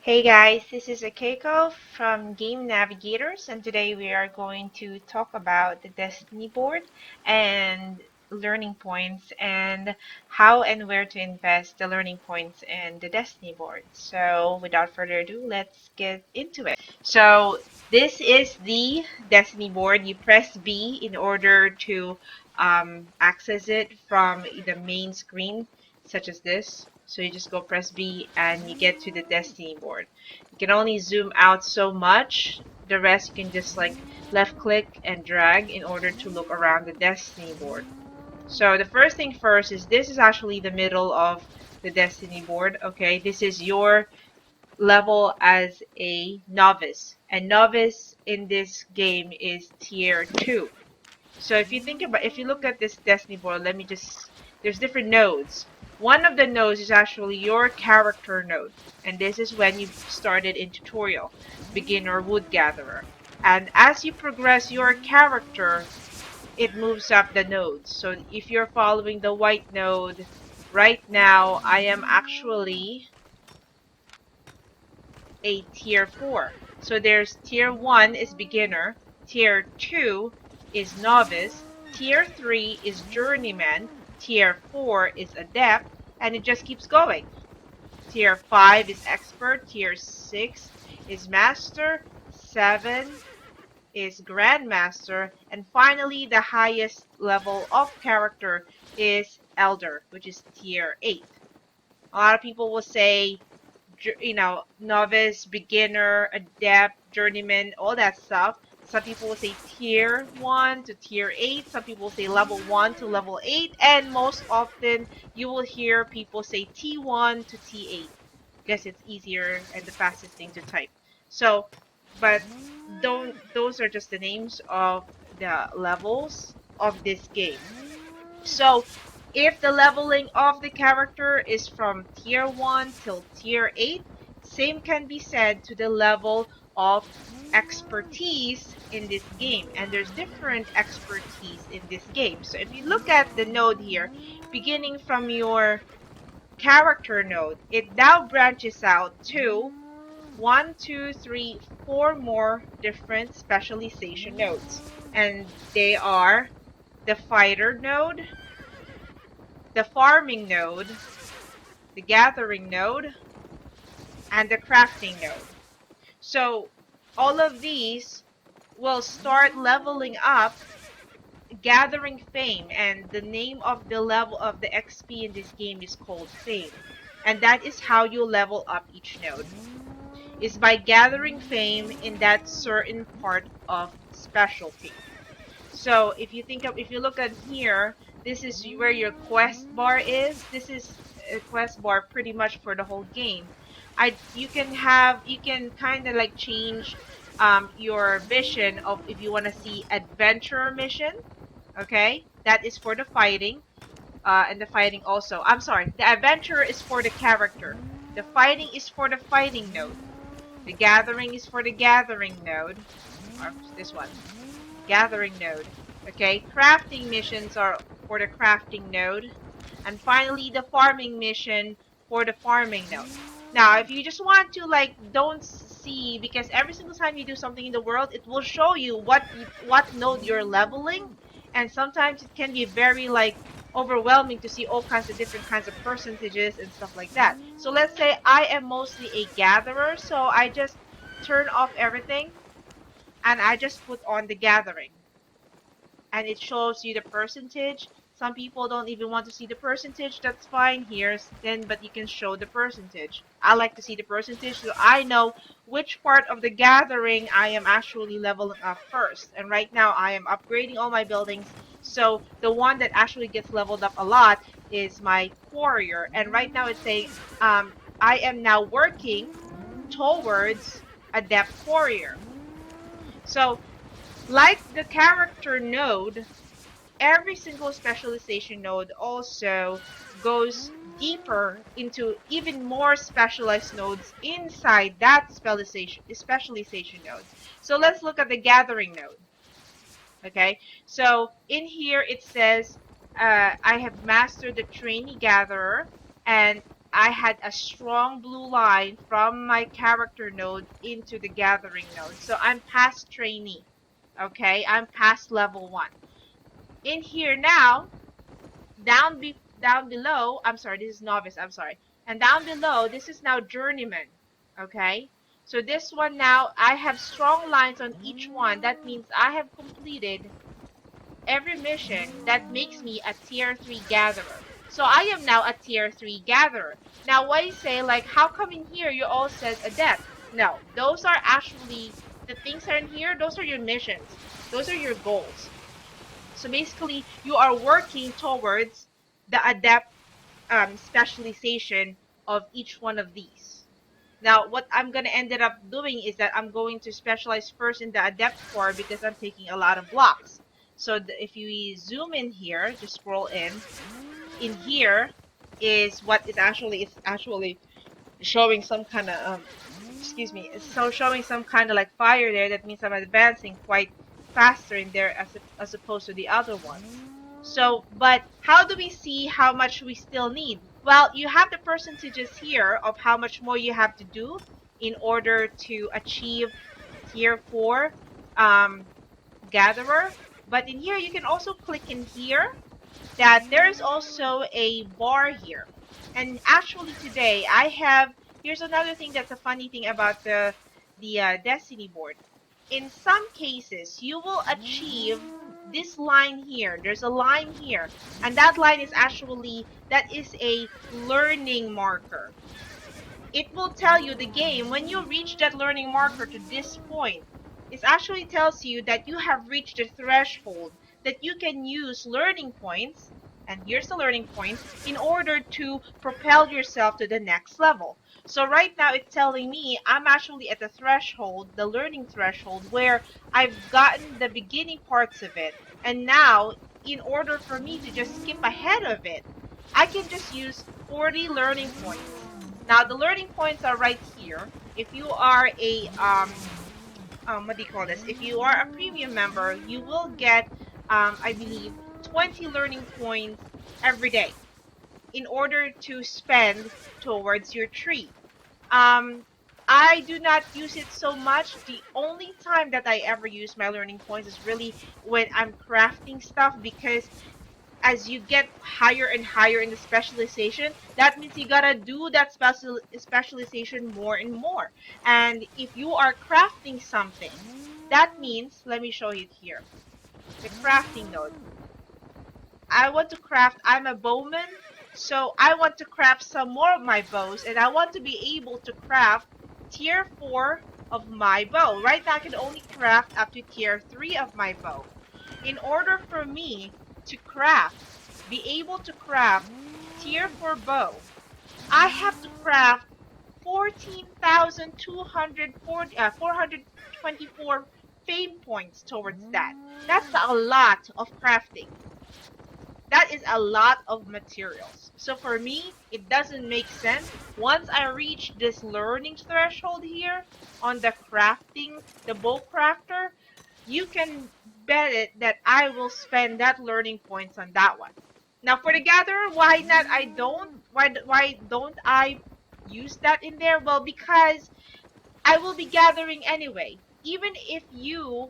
Hey guys, this is Akeko from Game Navigators, and today we are going to talk about the Destiny board and learning points and how and where to invest the learning points in the Destiny board. So, without further ado, let's get into it. So, this is the Destiny board. You press B in order to access it from the main screen, such as this. So you just go press B and you get to the Destiny board. You can only zoom out so much. The rest you can just like left click and drag in order to look around the Destiny board. So the first thing first is this is actually the middle of the Destiny board. Okay, this is your level as a novice. And novice in this game is tier 2. So if you look at this Destiny board, there's different nodes. One of the nodes is actually your character node, and this is when you started in tutorial, beginner wood gatherer. And as you progress your character, it moves up the nodes. So if you're following the white node, right now I am actually a tier 4. So there's tier 1 is beginner, tier 2 is novice, tier 3 is journeyman, tier 4 is adept, and it just keeps going. Tier 5 is expert, tier 6 is master, 7 is grandmaster, and finally the highest level of character is elder, which is tier 8. A lot of people will say novice, beginner, adept, journeyman, all that stuff. Some people will say tier 1 to tier 8. Some people say level 1 to level 8. And most often, you will hear people say T1 to T8 because it's easier and the fastest thing to type. So, but those are just the names of the levels of this game. So, if the leveling of the character is from tier 1 till tier 8, same can be said to the level of expertise in this game. And there's different expertise in this game. So if you look at the node here, beginning from your character node, it now branches out to 1, 2, 3, 4 more different specialization nodes. And they are the fighter node, the farming node, the gathering node, and the crafting node. So all of these will start leveling up, gathering fame, and the name of the level of the XP in this game is called fame. And that is how you level up each node, is by gathering fame in that certain part of specialty. So if you look at here, this is where your quest bar is. This is a quest bar pretty much for the whole game. You can kind of like change your vision of if you want to see adventure mission. Okay, that is for the fighting. And the fighting also. I'm sorry, the adventure is for the character. The fighting is for the fighting node. The gathering is for the gathering node. Or this one. Gathering node. Okay, crafting missions are for the crafting node. And finally, the farming mission for the farming node. Now, if you just want to like don't see, because every single time you do something in the world, it will show you what node you're leveling, and sometimes it can be very like overwhelming to see all kinds of different kinds of percentages and stuff like that. So let's say I am mostly a gatherer, so I just turn off everything and I just put on the gathering, and it shows you the percentage. Some people don't even want to see the percentage. That's fine. Here's then, but you can show the percentage. I like to see the percentage so I know which part of the gathering I am actually leveling up first. And right now I am upgrading all my buildings. So the one that actually gets leveled up a lot is my warrior. And right now it's saying I am now working towards adept warrior. So like the character node, every single specialization node also goes deeper into even more specialized nodes inside that specialization node. So let's look at the gathering node. Okay, so in here it says I have mastered the trainee gatherer, and I had a strong blue line from my character node into the gathering node. So I'm past trainee. Okay, I'm past level 1. In here now, down below, I'm sorry, this is novice, I'm sorry. And down below, this is now journeyman. Okay? So this one now, I have strong lines on each one. That means I have completed every mission that makes me a tier 3 gatherer. So I am now a tier 3 gatherer. Now, why say, like, how come in here you all says adept? No, those are actually the things that are in here, those are your missions. Those are your goals. So basically, you are working towards the adept specialization of each one of these. Now, what I'm going to end up doing is that I'm going to specialize first in the adept core because I'm taking a lot of blocks. So if you zoom in here, just scroll in here is what is actually, it's actually showing some kind of, excuse me, so showing some kind of like fire there. That means I'm advancing quite faster in there as opposed to the other ones. So, but how do we see how much we still need? Well, you have the percentages here of how much more you have to do in order to achieve tier 4 gatherer. But in here, you can also click in here that there is also a bar here. And actually today I have, here's another thing that's a funny thing about the Destiny board. In some cases, you will achieve this line here. There's a line here, and that line is actually, that is a learning marker. It will tell you, the game, when you reach that learning marker to this point, it actually tells you that you have reached the threshold that you can use learning points, and here's the learning points, in order to propel yourself to the next level. So right now it's telling me I'm actually at the threshold, the learning threshold, where I've gotten the beginning parts of it, and now in order for me to just skip ahead of it, I can just use 40 learning points. Now the learning points are right here. If you are a what do you call this? If you are a premium member, you will get I believe 20 learning points every day in order to spend towards your tree. Um, I do not use it so much. The only time that I ever use my learning points is really when I'm crafting stuff, because as you get higher and higher in the specialization, that means you gotta do that specialization more and more. And if you are crafting something, that means, let me show you here, the crafting node. I want to craft, I'm a bowman, so I want to craft some more of my bows, and I want to be able to craft tier 4 of my bow. Right now I can only craft up to tier 3 of my bow. In order for me to craft, be able to craft tier 4 bow, I have to craft 424 fame points towards that. That's a lot of crafting. That is a lot of materials. So for me, it doesn't make sense. Once I reach this learning threshold here on the crafting, the bow crafter, you can bet it that I will spend that learning points on that one. Now for the gatherer, why not? Why don't I use that in there? Well, because I will be gathering anyway. Even if you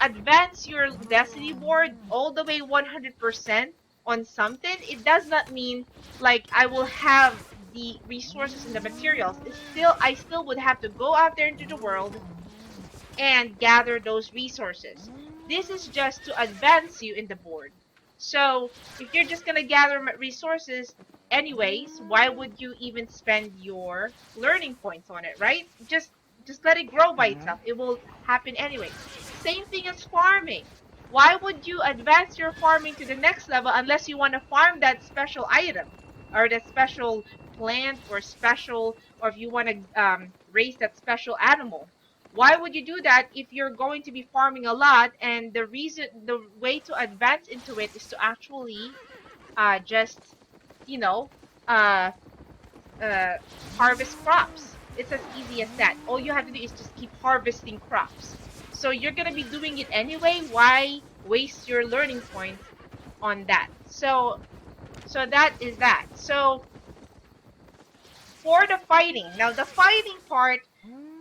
advance your destiny board all the way 100% on something, it does not mean like I will have the resources and the materials. I still would have to go out there into the world and gather those resources. This is just to advance you in the board. So if you're just gonna gather resources anyways, why would you even spend your learning points on it, right? Just let it grow by itself. It will happen anyways. Same thing as farming. Why would you advance your farming to the next level unless you want to farm that special item or that special plant or special, or if you want to raise that special animal? Why would you do that if you're going to be farming a lot, and the way to advance into it is to actually just, you know, uh, harvest crops. It's as easy as that. All you have to do is just keep harvesting crops. So you're going to be doing it anyway. Why waste your learning points on that? So that is that. So For the fighting, now the fighting part,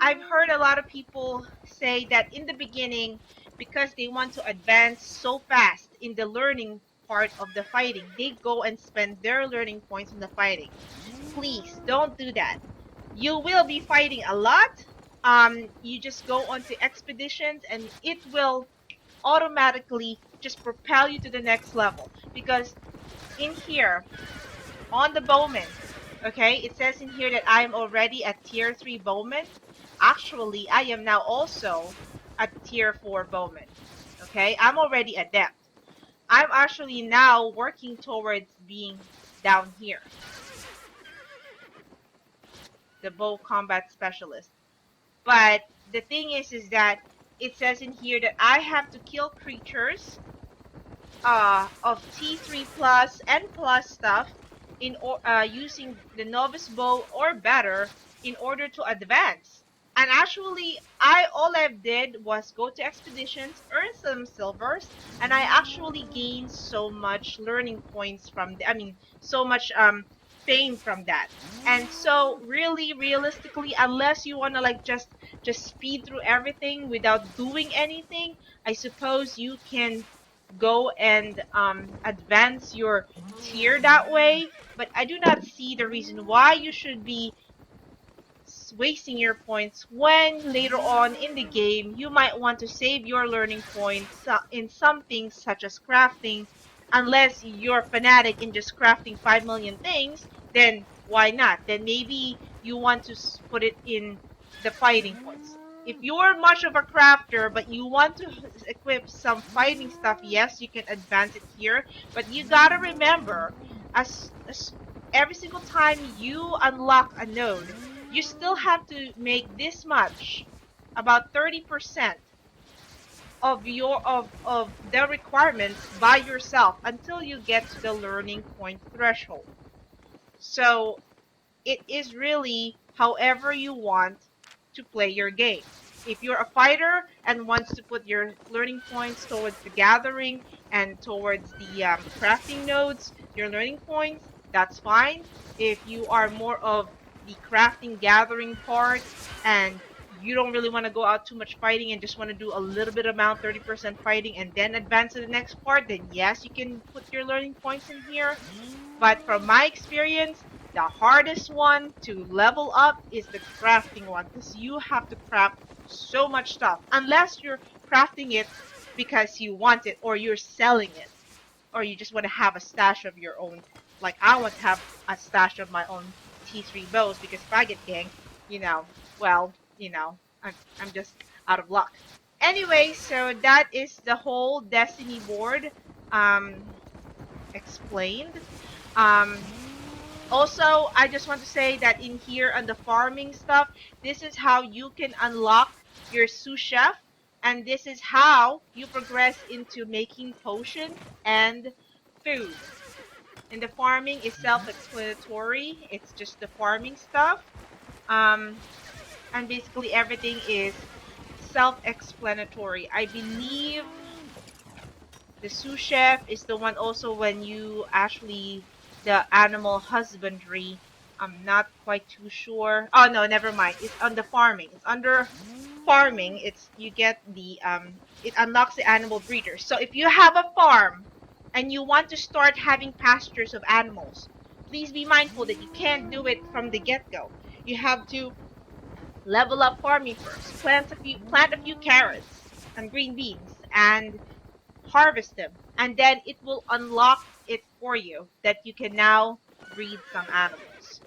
I've heard a lot of people say that in the beginning, because they want to advance so fast in the learning part of the fighting, they go and spend their learning points in the fighting. Please don't do that. You will be fighting a lot. You just go onto expeditions and it will automatically just propel you to the next level. Because in here, on the bowman, okay, it says in here that I am already at tier 3 bowman. Actually, I am now also at tier 4 bowman. Okay, I'm already adept. I'm actually now working towards being down here, the bow combat specialist. But the thing is that it says in here that I have to kill creatures of T3 plus and plus stuff using the novice bow or better in order to advance. And actually, I all I did was go to expeditions, earn some silvers, and I actually gained so much learning points from I mean, so much fame from that. And so, really, realistically, unless you wanna like just speed through everything without doing anything, I suppose you can go and advance your tier that way. But I do not see the reason why you should be wasting your points when later on in the game you might want to save your learning points in some things such as crafting. Unless you're fanatic in just crafting 5 million things, then why not? Then maybe you want to put it in the fighting points. If you're much of a crafter but you want to equip some fighting stuff, yes, you can advance it here. But you gotta remember, as every single time you unlock a node, you still have to make this much, about 30% of the requirements by yourself until you get to the learning point threshold. So it is really however you want to play your game. If you're a fighter and wants to put your learning points towards the gathering and towards the crafting nodes, your learning points, that's fine. If you are more of the crafting gathering part and you don't really want to go out too much fighting and just want to do a little bit amount, 30% fighting, and then advance to the next part, then yes, you can put your learning points in here. But from my experience, the hardest one to level up is the crafting one because you have to craft so much stuff. Unless you're crafting it because you want it or you're selling it or you just want to have a stash of your own. Like I want to have a stash of my own T3 bows because if I get ganked, well, I'm just out of luck. Anyway, so that is the whole Destiny board explained. Um, Also, I just want to say that in here on the farming stuff, this is how you can unlock your sous chef, and this is how you progress into making potions and food. And the farming is self-explanatory. It's just the farming stuff. Um, and basically everything is self-explanatory. I believe the sous chef is the one also when you actually the animal husbandry. I'm not quite too sure. Oh no, never mind. It's on the farming. It's under farming. It's you get the it unlocks the animal breeders. So if you have a farm and you want to start having pastures of animals, please be mindful that you can't do it from the get-go. You have to level up farming first. Plant a few carrots and green beans and harvest them, and then it will unlock it for you that you can now breed some animals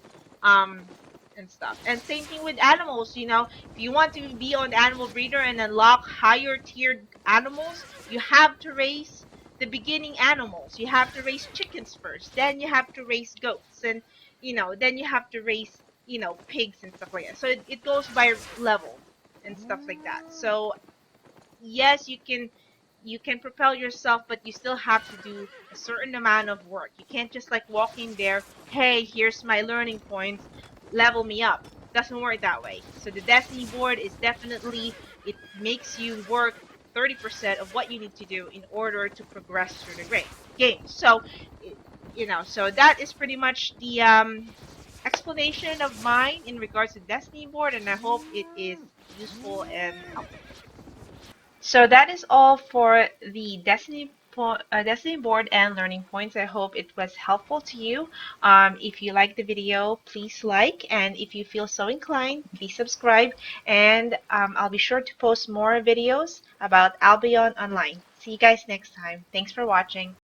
and stuff. And same thing with animals, if you want to be on the animal breeder and unlock higher tiered animals, you have to raise the beginning animals. You have to raise chickens first, then you have to raise goats, and then you have to raise pigs and stuff like that. So it goes by level and stuff like that. So yes, you can propel yourself, but you still have to do a certain amount of work. You can't just like walk in there, hey, here's my learning points, level me up. Doesn't work that way. So the Destiny board is definitely, it makes you work 30% of what you need to do in order to progress through the game. So, so that is pretty much the explanation of mine in regards to Destiny board, and I hope it is useful and helpful. So that is all for the Destiny board and learning points. I hope it was helpful to you. If you like the video, please like, and if you feel so inclined, please subscribe. And I'll be sure to post more videos about Albion online. See you guys next time. Thanks for watching.